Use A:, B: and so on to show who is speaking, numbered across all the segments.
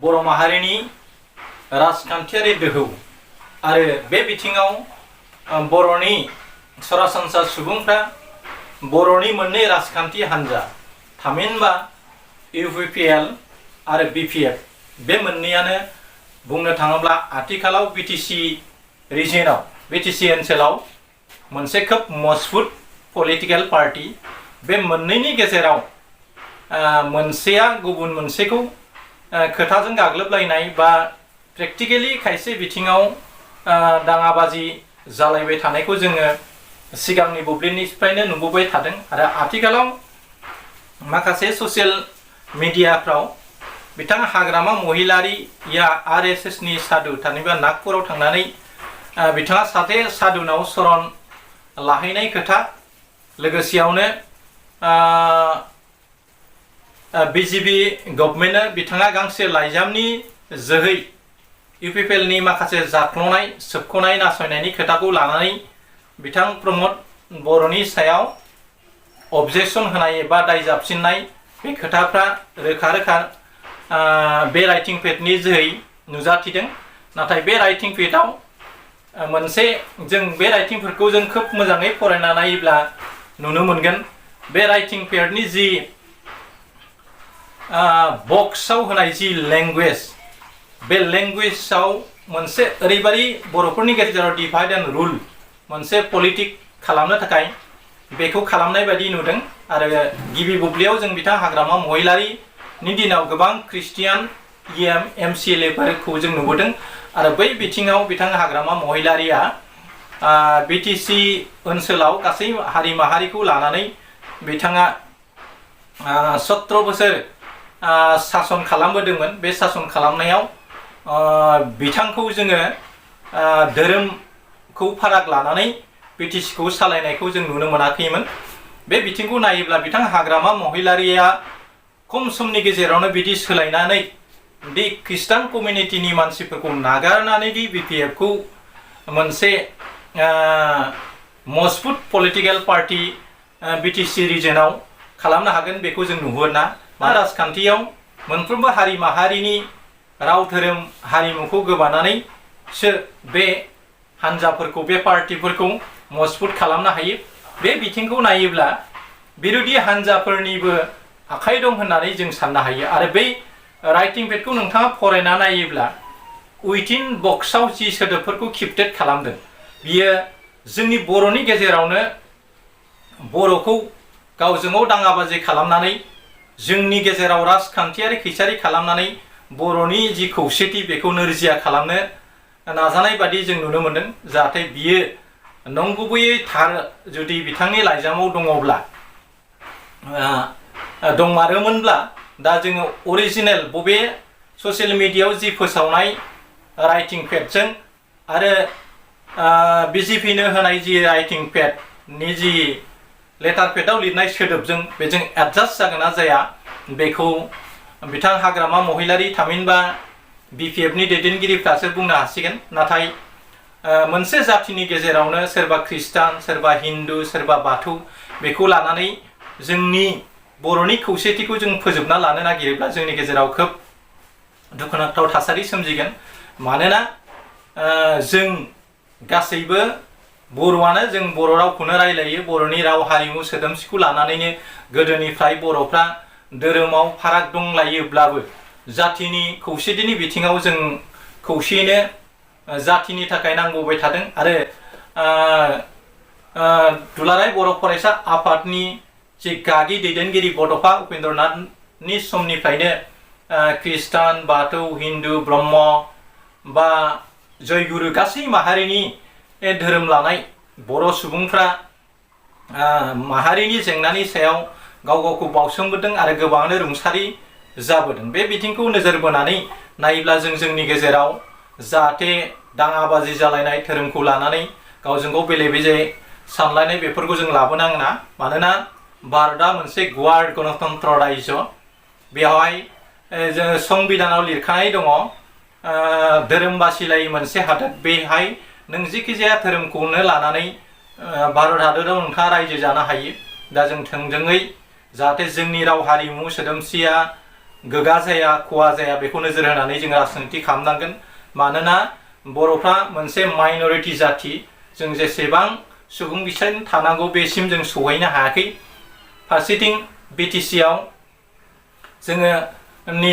A: बर' माहारिनि राजखान्थियारि दोहौ आरो बे बिथिङाव बर'नि सरासनस्रा सुबुंफ्रा बर'नि मोननै राजखान्थि हान्जा थामहिनबा इउपिपिएल आरो बिपिएफ बे मोननैयानो बुंनो थाङोब्ला आथिखालाव बिटिसि रिजनाव बिटिसि ओनसोलाव मोनसे खोब मजबुत पलिटिकेल पार्टी। बे मोननैनि गेजेराव मोनसेया गुबुन मोनसेखौ खोथाजों गाग्लोबलायनाय बा प्रेक्टिकेलि खायसे बिथिङाव दाङाबाजि जालायबाय थानायखौ जोङो सिगांनि बुब्लिनिफ्रायनो नुबोबाय थादों आरो आथिखालाव माखासे ससियेल मिडियाफ्राव बिथाङा हाग्रामा महिलारिया आरएसएसनि साधु थारनिबा नागपुराव थांनानै बिथाङा सासे साधुनाव शरण लाहैनाय खोथा लोगोसेयावनो बिजेपि गभर्नमेन्टआ बिथाङा गांसे लाइजामनि जोहै इउपिपिएलनि माखासे जाख्ल'नाय सोबख'नाय नासयनायनि खोथाखौ लानानै बिथां प्रमद बर'नि सायाव अबजेक्सन होनाय एबा दाय जाबसिननाय बे खोथाफ्रा रोखा रोखा बे राइटिं पेडनि जोहै नुजाथिदों। नाथाय बे राइटिं पेडआव मोनसे जों बे राइटिंफोरखौ जों खोब मोजाङै फरायना नायोब्ला नुनो मोनगोन बे राइटिं पेडनि जि बक्सआव होनाय जि लेंगुवेज बे लेंगुवेजाव मोनसे ओरैबायदि बर'फोरनि गेजेराव डिभाइड एन्ड रुल मोनसे पलिटिक खालामनो थाखाय बेखौ खालामनाय बायदि नुदों। आरो गिबि बुब्लियाव जों बिथां हाग्रामा महिलारिनि दिनाव गोबां ख्रिस्टियान एमसिएलएफोरखौ जों नुबोदों आरो बै बिथिङाव बिथां हाग्रामा महिलारिया बिटिसि ओनसोलाव गासै हारि माहारिखौ लानानै बिथाङा 17 बोसोर सासन खालामबोदोंमोन। बे सासन खालामनायाव बिथांखौ जोङो धोरोमखौ फाराग लानानै बिटिसिखौ सालायनायखौ जों नुनो मोनाखैमोन। बे बिथिंखौ नायोब्ला बिथां हाग्रामा महिलारिया खम समनि गेजेरावनो बिदि सोलायनानै दि ख्रिस्टान कमिउनिटिनि मानसिफोरखौ नागारनानै दि बिपिएफखौ मोनसे मजबुत पलिटिकेल पार्टी बिटिसि रिजनाव खालामनो हागोन बेखौ जों नुहुरना। राजखान्थियाव मोनफ्रोमबो हारि माहारिनि राव धोरोम हारिमुखौ गोबानानैसो बे हान्जाफोरखौ बे पार्टीफोरखौ मजबुत खालामनो हायो। बे बिथिंखौ नायोब्ला बिरोधी हान्जाफोरनिबो आखाइ दं होननानै जों साननो हायो। आरो बै राइटिं पेडखौ नोंथाङा फरायना नायोब्ला उइथिन बक्सआव जि सोदोबफोरखौ किपटेड खालामदों बियो जोंनि बर'नि गेजेरावनो बर'खौ गावजों गाव दाङाबाजि खालामनानै जोंनि गेजेराव राजखान्थियारि खैसारि खालामनानै बर'नि जि खौसेथि बेखौ नोरजिया खालामनो नाजानाय बादि जों नुनो मोनदों। जाहाथे बियो नंगुबैयै थार जुदि बिथांनि लाइजामाव दङब्ला दंमारोमोनब्ला दा जोङो अरिजिनेल बबे ससियेल मिडियायाव जि फोसावनाय राइटिं पेडजों आरो बिजेपिनो होनाय जि राइटिं पेडनि जि लेटार पेडआव लिरनाय सोदोबजों बेजों एडजास्ट जागोन ना जाया बेखौ बिथां हाग्रामा महिलारि थामहिनबा बिपिएफनि दैदेनगिरिफ्रासो बुंनो हासिगोन। नाथाय मोनसे जाथिनि गेजेरावनो सोरबा ख्रिस्टान सोरबा हिन्दु सोरबा बाथौ बेखौ लानानै जोंनि बर'नि खौसेथिखौ जों फोजोबना लानो नागिरोब्ला जोंनि गेजेराव खोब दुखुनांथाव थासारि सोमजिगोन। मानोना जों गासैबो बर'आनो जों बर' रावखौनो रायलायो। बर'नि राव हारिमु सोदोमस्रिखौ लानानैनो गोदोनिफ्राय बर'फ्रा धोरोमाव फाराग दंलायोब्लाबो जातिनि खौसेथिनि बिथिङाव जों खौसेयैनो जातिनि थाखाय नांबोबाय थादों। आरो दुलाराय बर' फरायसा आफादनि जि गागि दैदेनगिरि बड'फा उपेन्द्रनाथनि समनिफ्रायनो ख्रिस्टान बाथौ हिन्दु ब्रह्म बा जयगुरु गासै माहारिनि धोरोम लानाय बर' सुबुंफ्रा माहारिनि जेंनानि सायाव गाव गावखौ बावसोमबोदों आरो गोबाङानो रुंसारि जाबोदों। बे बिथिंखौ नोजोर बोनानै नायोब्ला जों जोंनि गेजेराव जाहाथे दाङाबाजि जालायनाय धोरोमखौ लानानै गावजों गाव बेले बेजे सानलायनाय बेफोरखौ जों लाबोनाङा। मानोना भारतआ मोनसे गुवार गणतन्त्र रायजो। बेवहाय जोङो संबिधानाव लिरखानाय दङ धोरोम बासिलायै मोनसे हादोर। बेहाय नों जिखि जाया धोरोमखौनो लानानै भारत हादराव नोंथाङा रायजो जानो हायो। दा जों थोंजोङै जाहाथे जोंनि राव हारिमु सोदोमस्रिया गोगा जाया खहा जाया बेखौ नोजोर होनानै जों राजनिति खालामनांगोन। मानोना बर'फ्रा मोनसे माइनरिटि जाथि, जों जेसेबां सुबुं बिसार थानांगौ बेसिम जों सहैनो हायाखै। फारसेथिं बिटिसि आव जोङो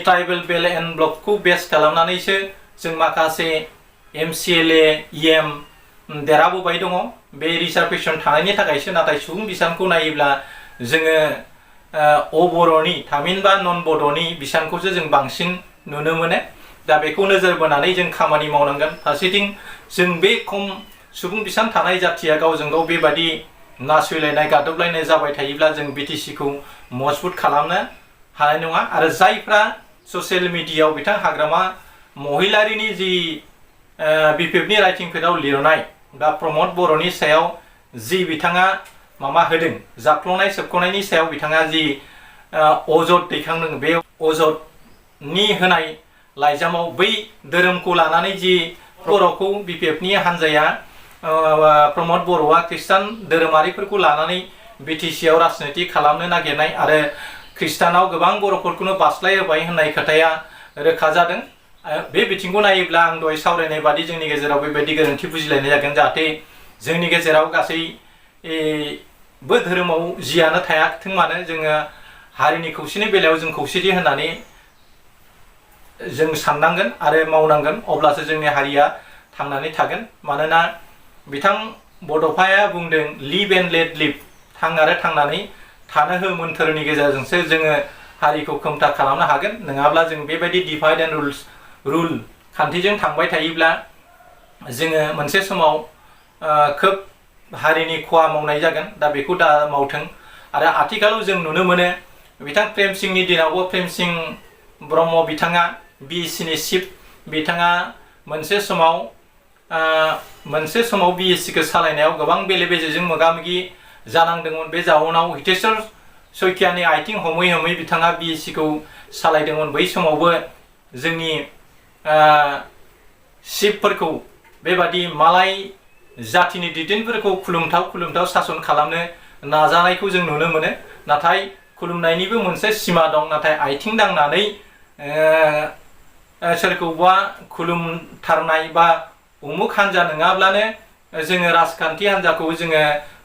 A: ट्राइबेल बेल एन्ड ब्लकखौ बेस खालामनानैसो जों माखासे MCLA EM देरहाबोबाय दङ। बे रिजार्भेसन थानायनि थाखायसो। नाथाय सुबुं बिसानखौ नायोब्ला जोङो अबर'नि थामहिनबा नन बड'नि बिसानखौसो जों बांसिन नुनो मोनो। दा बेखौ नोजोर बोनानै जों खामानि मावनांगोन। फारसेथिं जों बे खम सुबुं बिसान थानाय जाथिया गावजों गाव बेबादि नासयलायनाय गादबलायनाय जाबाय थायोब्ला जों बिटिसिखौ मजबुत खालामनो हानाय नङा। आरो जायफ्रा ससियेल मिडियायाव बिथां हाग्रामा महिलारिनि जि बिपिएफनि राइटिं पेडआव लिरनाय बा प्रमद बर'नि सायाव जि बिथाङा माबा होदों, जाख्ल'नाय सोबख'नायनि सायाव बिथाङा जि अजद दैखांदों, बे अजदनि होनाय लाइजामाव बै धोरोमखौ लानानै जि बर'खौ बिपिएफनि हान्जाया प्रमद बर'आ खृष्टान धोरोमारिफोरखौ लानानै बिटिसिआव राजनिति खालामनो नागिरनाय आरो खृष्टानाव गोबां बर'फोरखौनो बास्लायहोबाय होननाय खोथाया रोखा जादों। बे बिथिंखौ नायोब्ला आं दहाय सावरायनाय बादि जोंनि गेजेराव बेबायदि गोरोन्थि बुजिलायनाय जागोन, जाहाथे जोंनि गेजेराव गासैबो धोरोमाव जियानो थायाथों मानो जोङो हारिनि खौसेनि बेलायाव जों खौसेथि होननानै जों साननांगोन आरो मावनांगोन। अब्लासो जोंनि हारिया थांनानै थागोन। मानोना बिथां बड'फाया बुंदों लिभ एन्ड लेट लिभ, थां आरो थांनानै थानो हो मोन्थोरनि गेजेरजोंसो जोङो हारिखौ खोमथा खालामनो हागोन। नङाब्ला जों बेबायदि डिभाइड एन्ड रुल खान्थिजों थांबाय थायोब्ला जोङो मोनसे समाव खोब हारिनि खहा मावनाय जागोन। दा बेखौ दा मावथों। आरो आथिखालाव जों नुनो मोनो बिथां प्रेम सिंहनि दिनावबो प्रेम सिंह ब्रह्म बिथाङा बिएससिनि चिफ बिथाङा मोनसे समाव बिएससिखौ सालायनायाव गोबां बेले बेजेजों मोगा मोगि जानांदोंमोन। बे जाउनाव हितेश्वर शइकियानि आथिं हमै हमै बिथाङा बिएससिखौ सालायदोंमोन। बै समावबो जोंनि चिफफोरखौ बेबादि मालाय जातिनि दैदेनफोरखौ खुलुमथाव सासन खालामनो नाजानायखौ जों नुनो मोनो। नाथाय खुलुमनायनिबो मोनसे सिमा दं। नाथाय आथिं दांनानै सोरखौबा खुलुमथारनाय बा उमुक हान्जा नङाब्लानो जोङो राजखान्थि हान्जाखौ जोङो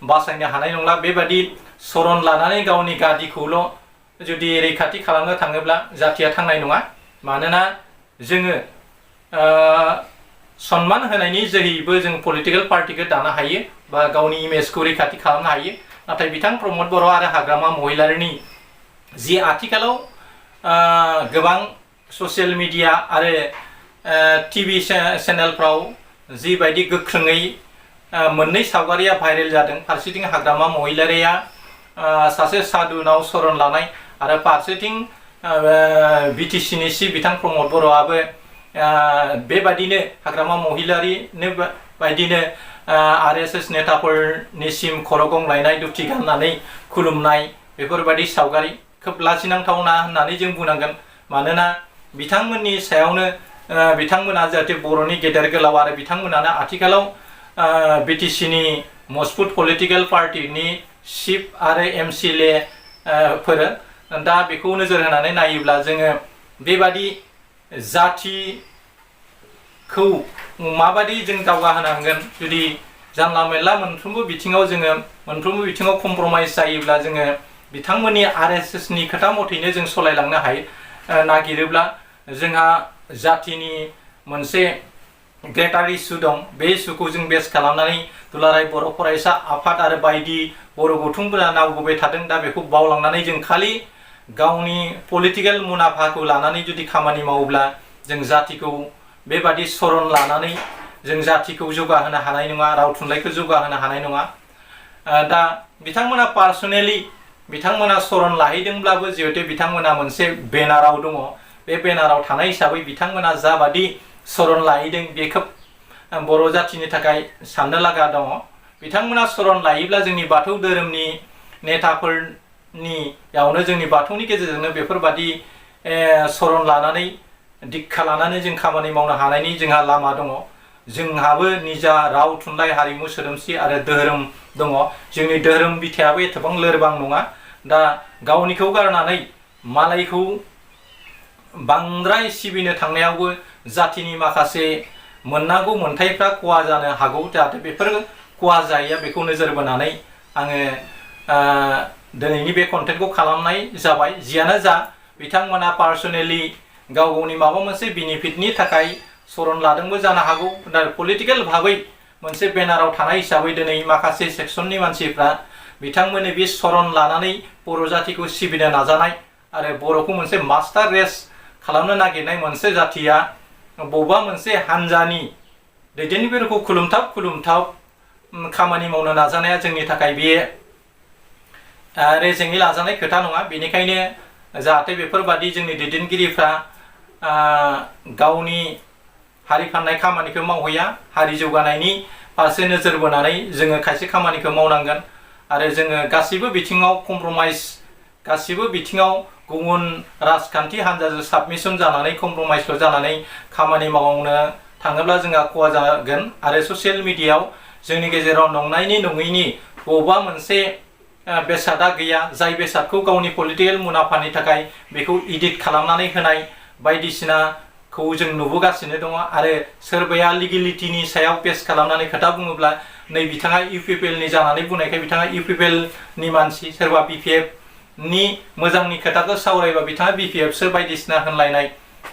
A: बासायनो हानाय नंला। बेबादि सरन लानानै गावनि गादिखौल' जुदि रैखाथि खालामनो थाङोब्ला जातिया थांनाय नङा। मानोना जोङो सनमान होनायनि जोहैबो जों पलिटिकेल पार्टिखौ दानो हायो बा गावनि इमेजखौ रैखाथि खालामनो हायो। नाथाय बिथां प्रमद बर' आरो हाग्रामा महिलारिनि जि आथिखालाव गोबां ससियेल मिडिया आरो टिभि चेनेलफ्राव जिबायदि गोख्रोङै मोननै सावगारिया भाइरेल जादों, फारसेथिं हाग्रामा महिलारिया सासे साधुनाव सरन लानाय आरो फारसेथिं बिटिसिनि चिफ बिथां प्रमद बर'आबो बेबादिनो हाग्रामा महिलारिनो बायदिनो RSS नेताफोरनिसिम खर' गंलायनाय दुथि गाननानै खुलुमनाय बेफोरबायदि सावगारि खोब लाजिनांथावना होननानै जों बुंनांगोन। मानोना बिथांमोननि सायावनो बिथांमोना जाहाथे बर'नि गेदेर गोलाव आरो बिथांमोनानो आथिखालाव बिटिसिनि मजबुत पलिटिकेल पार्टिनि चिफ आरो MCLA फोर। दा बेखौ नोजोर होनानै नायोब्ला जोङो बेबादि जाथिखौ माबादि जों दावगाहोनांगोन। जुदि जानला मेनला मोनफ्रोमबो बिथिङाव कमप्रमाइज जायोब्ला जोङो बिथांमोननि RSSनि खोथा मथैनो जों सलायलांनो हायो नागिरोब्ला जोंहा जातिनि मोनसे ग्रेटार इस्यु दं। बे इस्युखौ जों बेस खालामनानै दुलाराय बर' फरायसा आफाद आरो बायदि बर' गौथुमफोरा नावबोबाय थादों। दा बेखौ बावलांनानै जों खालि गावनि पलिटिकेल मुलाम्फाखौ लानानै जुदि खामानि मावोब्ला जों जातिखौ बेबादि सरन लानानै जों जातिखौ जौगाहोनो हानाय नङा, राव थुनलाइखौ जौगाहोनो हानाय नङा। दा बिथांमोना पार्सनेलि बिथांमोना सरन लाहैदोंब्लाबो जिहेतु बिथांमोना मोनसे बेनाराव दङ। बे बेनाराव थानाय हिसाबै बिथांमोना जाबादि सरन लाहैदों बे खोब बर' जातिनि थाखाय साननो लागा दङ। बिथांमोना सरन लायोब्ला जोंनि बाथौ धोरोमनि नेताफोरनियावनो जोंनि बाथौनि गेजेरजोंनो बेफोरबादि सरन लानानै दिक्षा लानानै जों खामानि मावनो हानायनि जोंहा लामा दङ। जोंहाबो निजा राव थुनलाइ हारिमु सोदोमस्रि आरो धोरोम दङ। जोंनि धोरोम बिथायाबो एथबां लोरबां नङा। दा गावनिखौ गारनानै मालायखौ बांद्राय सिबिनो थांनायावबो जातिनि माखासे मोननांगौ मोनथायफ्रा खहा जानो हागौ जाहाथे बेफोर खहा जायैया बेखौ नोजोर बोनानै आङो दिनैनि बे कन्टेन्टखौ खालामनाय जाबाय। जियानो जा बिथांमोना पार्सनेलि गाव गावनि माबा मोनसे बेनिफिटनि थाखाय सरन लादोंबो जानो हागौ। दा पलिटिकेल भाबै मोनसे बेनाराव थानाय हिसाबै दिनै माखासे सेक्सननि मानसिफ्रा बिथांमोननि बे सरन लानानै बर' जातिखौ सिबिनो नाजानाय आरो बर'खौ मोनसे मास्टार रेस खालामनो नागिरनाय मोनसे जातिया बबेबा मोनसे हानजानि दैदेनगिरिफोरखौ खुलुमथाव खामानि मावनो नाजानाया जोंनि थाखाय बे रेजेङै लाजानाय खोथा नङा। बेनिखायनो जाहाथे बेफोरबादि जोंनि दैदेनगिरिफ्रा गावनि हारि फाननाय खामानिखौ मावहैया, हारि जौगानायनि फारसे नोजोर बोनानै जोङो खायसे खामानिखौ मावनांगोन आरो जोङो गासिबो बिथिङाव कमप्रमाइज, गासिबो बिथिङाव गुबुन राजखान्थि हान्जाजों साबमिसन जानानै कमप्रमाइजल' जानानै खामानि मावनो थाङोब्ला जोंहा खहा जागोन। आरो ससियेल मिडियायाव जोंनि गेजेराव नंनायनि नङैनि बबेबा मोनसे बेसादा गैया, जाय बेसादखौ गावनि पलिटिकेल मुलाम्फानि थाखाय बेखौ इडिट खालामनानै होनाय बायदिसिनाखौ जों नुबोगासिनो दङ। आरो सोरबाया लिगेलिटिनि सायाव बेस खालामनानै खोथा बुङोब्ला नै बिथाङा इउपिपिएलनि जानानै बुंनायखाय बिथाङा इउपिपिएलनि मानसि, सोरबा बिपिएफनि मोजांनि खोथाखौ सावरायबा बिथाङा बिपिएफसो बायदिसिना होनलायनाय,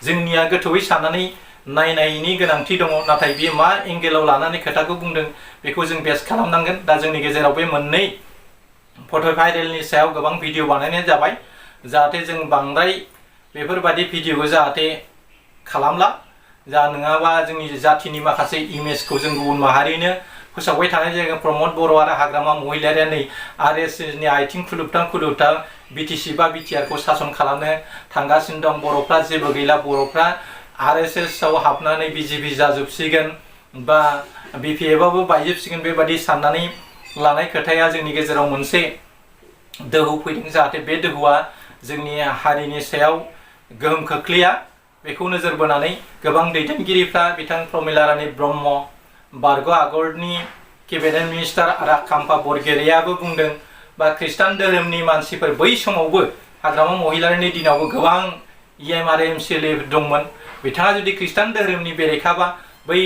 A: जोंनिया गोथौयै साननानै नायनायनि गोनांथि दङ। नाथाय बियो मा एंगेलाव लानानै खोथाखौ बुंदों बेखौ जों बेस खालामनांगोन। दा जोंनि गेजेराव बे मोननै फट' भाइरेलनि सायाव गोबां भिडिअ बानायनाय जाबाय, जाहाथे जों बांद्राय बेफोरबादि भिडिअखौ जाहाथे खालामला, जा नङाबा जोंनि जातिनि माखासे इमेजखौ जों गुबुन माहारिनो फोसावबाय थानाय जायगायाव प्रमद बर' आरो हाग्रामा महिलारिया नै आरएसएसनि आथिं खुलुबथां बिटिसि बा बिटिआरखौ सासन खालामनो थांगासिनो दं। बर'फ्रा जेबो गैला, बर'फ्रा आरएसएसआव हाबनानै बिजेपि जाजोबसिगोन बा बिपिएफआबो बायजोबसिगोन बेबादि साननानै लानाय खोथाया जोंनि गेजेराव मोनसे दोहौ फैदों। जाहाथे बे दोहौआ जोंनि हारिनि सायाव गोहोम खोख्लैया बेखौ नोजोर बोनानै गोबां दैदेनगिरिफ्रा बिथां प्रमिला रानी ब्रह्म, बर'आ आगरनि केबिनेट मिनिस्टार आरो खाम्फा बरग'हाइयाबो बुंदों, बा खृष्टान धोरोमनि मानसिफोर बै समावबो हाग्रामा महिलारिनि दिनावबो गोबां इएम आरो एमसिएलए दंमोन। बिथाङा जुदि खृष्टान धोरोमनि बेरेखाबा बै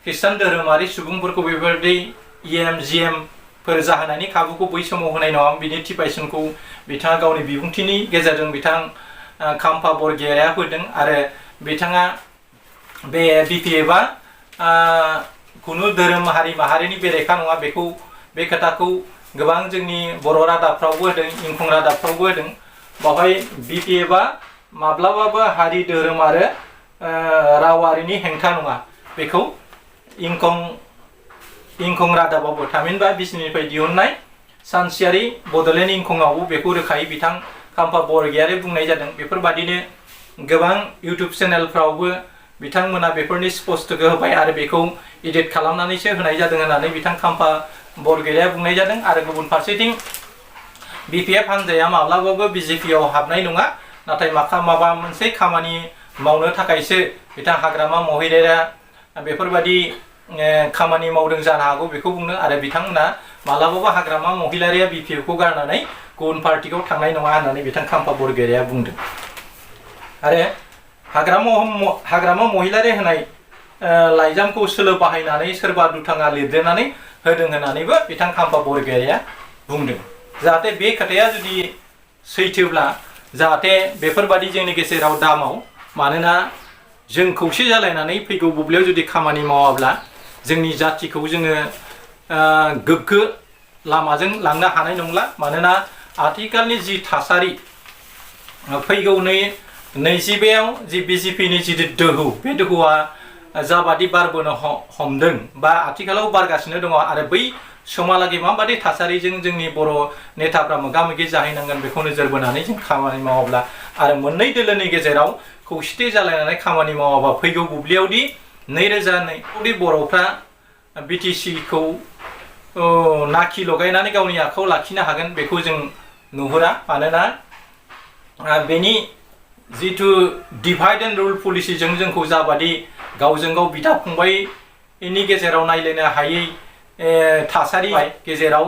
A: खृष्टान धोरोमारि सुबुंफोरखौ बेबायदि इएम जिएम फोर जाहोनायनि खाबुखौ बै समाव होनाय नङामोन। बिनि टिपाइसनखौ बिथाङा गावनि बिबुंथिनि गेजेरजों बिथां खाम्फा बरग'हाइया होदों। आरो बिथाङा बे बिपिएफआ खुनु धोरोम हारि माहारिनि बेरेखा नङा, बेखौ बे खोथाखौ गोबां जोंनि बर' रादाबफ्रावबो होदों, इंखं रादाबफ्रावबो होदों। बावहाय बिपिएफआ माब्लाबाबो हारि धोरोम आरो रावारिनि हेंथा नङा, बेखौ इंखं रादाबावबो थामहिनबा बिजिनिफ्राय दिहुननाय सानसेयारि बड'लेण्ड इंखंआवबो बेखौ रोखायै बिथां खाम्फा बरग'हाइया बुंनाय जादों। बेफोरबादिनो गोबां इउटुब चेनेलफ्रावबो बिथांमोना बेफोरनि स्पष्टखौ होबाय आरो बेखौ एडिट खालामनानैसो होनाय जादों होननानै बिथां खाम्फा बरग'हाइया बुंनाय जादों। आरो गुबुन फारसेथिं बिपिएफ हान्जाया माब्लाबाबो बिजेपिआव हाबनाय नङा, नाथाय माबा मोनसे खामानि मावनो थाखायसो बिथां हाग्रामा महिलारिया बेफोरबादि खामानि मावदों जानो हागौ बेखौ बुंदों। आरो बिथांमोना माब्लाबाबो हाग्रामा महिलारिया बिपिएफखौ गारनानै गुबुन पार्टिखौ थांनाय नङा होननानै बिथां खाम्फा बरग'हाइया बुंदों। आरो हाग्रामा महिलारि होनाय लाइजामखौ सोलो बाहायनानै सोरबा दुथाङा लिरदेरनानै होदों होननानैबो बिथां खाम्फा बरग'हाइया बुंदों। जाहाथे बे खोथाया जुदि सैथोब्ला जाहाथे बेफोरबादि जोंनि गेजेराव दामाव, मानोना जों खौसे जालायनानै फैगौ बुब्लियाव जुदि खामानि मावाब्ला जोंनि जातिखौ जोङो गोग्गो लामाजों लांनो हानाय नंला। मानोना आथिखालनि जि थासारि, फैगौ 2022आव जि बिजेपिनि जि दोहौ, बे दोहौआ जाबादि बारबोनो हमदों बा आथिखालाव बारगासिनो दङ, आरो बै समहालागै माबादि थासारिजों जोंनि बर' नेताफ्रा मोगा मोगि जाहैनांगोन बेखौ नोजोर बोनानै जों खामानि मावाब्ला आरो मोननै दोलोनि गेजेराव खौसेथि जालायनानै खामानि मावाबा फैगौ बुब्लियावदि 2002 बर'फ्रा बिटिसिखौ नाखि लगायनानै गावनि आखायाव लाखिनो हागोन बेखौ जों नुहुरा। मानोना बेनि जिथु डिभाइड एन्ड रुल पलिसिजों जोंखौ जाबादि गावजों गाव बिदा फंबायनि गेजेराव नायलायनो हायै थासारि गेजेराव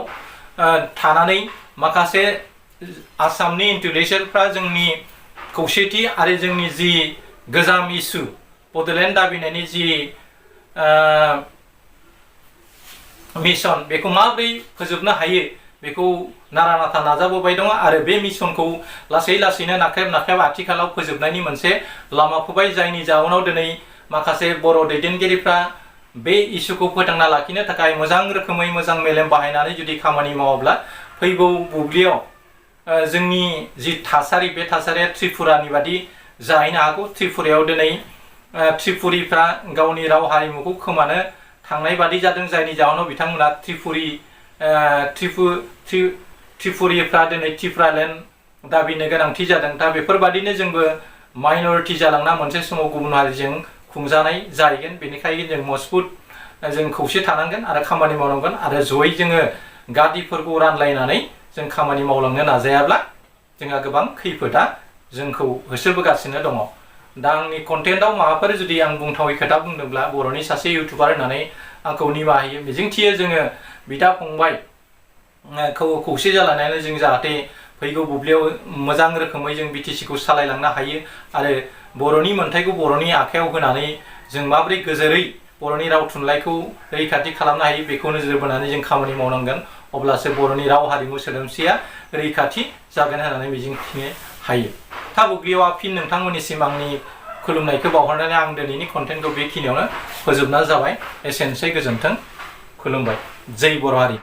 A: थानानै माखासे आसामनि इन्टेलेक्सुयेलफ्रा जोंनि खौसेथि आरो जोंनि जि गोजाम इसु बड'लेण्ड दाबिनायनि जि मिशन बेखौ माबोरै फोजोबनो हायो बेखौ नारा नाथा नाजाबोबाय दङ आरो बे मिशनखौ लासै लासैनो नाख्रेब नाख्रेब आथिखालाव फोजोबनायनि मोनसे लामा फैबाय, जायनि जाउनाव दिनै माखासे बर' दैदेनगिरिफ्रा बे इस्युखौ फोथांना लाखिनो थाखाय मोजां रोखोमै मोजां मेलेम बाहायनानै जुदि खामानि मावोब्ला फैगौ बुब्लियाव जोंनि जि थासारि बे थासारिया त्रिपुरानि बादि जाहैनो हागौ। त्रिपुरायाव दिनै त्रिपुरिफ्रा गावनि राव हारिमुखौ खोमानो थांनाय बादि जादों, जायनि जाहोनाव बिथांमोना त्रिपुरिफ्रा दिनै त्रिपुरालेण्ड दाबिनो गोनांथि जादों। दा बेफोरबादिनो जोंबो माइनरिटि जालांना मोनसे समाव गुबुन हारिजों खुंजानाय जाहैगोन। बेनिखायनो जों मजबुत जों खौसे थानांगोन आरो खामानि मावनांगोन आरो जयै जोङो गादिफोरखौ रानलायनानै जों खामानि मावलांनो नाजायाब्ला जोंहा गोबां खैफोदा जोंखौ होसोबोगासिनो दङ। दा आंनि कन्टेन्टआव माबाफोर जुदि आं बुंथावै खोथा बुंदोंब्ला बर'नि सासे इउटुबार होननानै आंखौ निमाहा होयो। मिजिंथियो जोङो बिदा फंबाय खौसे जालायनानै जों जाहाथे फैगौ बुब्लियाव मोजां रोखोमै जों बिटिसिखौ सालायलांनो हायो आरो बर'नि मोन्थाइखौ बर'नि आखायाव होनानै जों माबोरै गोजोरै बर'नि राव थुनलाइखौ रैखाथि खालामनो हायो बेखौ नोजोर बोनानै जों खामानि मावनांगोन। अब्लासो बर'नि राव हारिमु सोदोमस्रिया रैखाथि जागोन होननानै मिजिंथिनो हायो। था बुब्लियाव फिन नोंथांमोननिसिम आंनि खुलुमनायखौ बावहरनानै आं दिनैनि कन्टेन्टखौ बेखिनियावनो फोजोबनाय जाबाय। एसेनोसै, गोजोन्थों, खुलुमबाय। जै बर' हारि।